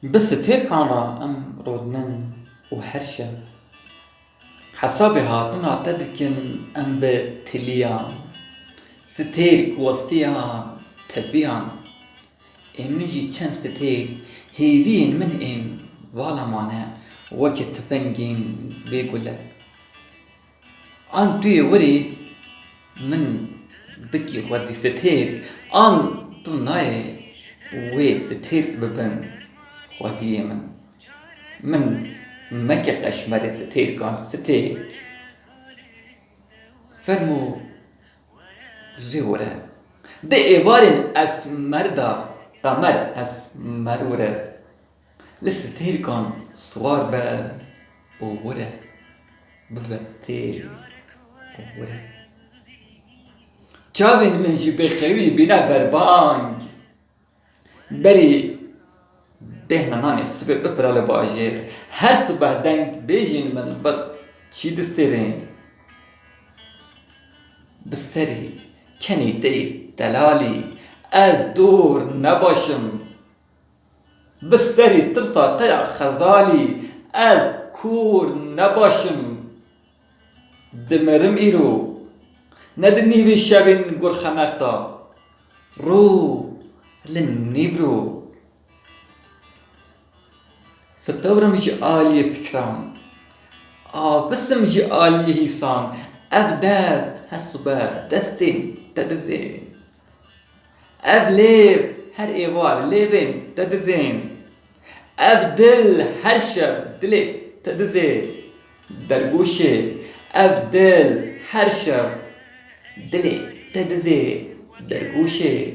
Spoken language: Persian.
بس تيركان را ام رودنن وحرشة حسابي هاتنا تدكن ام بتليان ستيرك وسطيان تبيان امجي چند ستير هيدين من ان والا مانا وقت بنجين بيقول ان توي وري من بكي ودي ستير ان تناي وي ستير ببن ودي من مكي قشمر ستير كان ستير فرمو زورة ده ايوارن اس مردا قمر اس مرورة لستير كان صوار با وورة ببستير وورة چاوین من جی بخوی بینا بربانگ بری دهنا نانی صبح بپرال باجر هر صبح دنگ بیجین من بر چی دستیرین بسری کنی دی دلالی از دور نباشم بسری ترسا تیا خزالی از کور نباشم دمرم ایرو ندني بالشابين قر خنقتا رو للنبرو ستورا مجي آلية فكران بس مجي آلية هيسان أبداز هالصبا دستين تدزين أبليب هر إيوار ليبين تدزين أبدل هر شب دلي تدزين درقوشي أبدل هر شب دلي تدزي درگوشه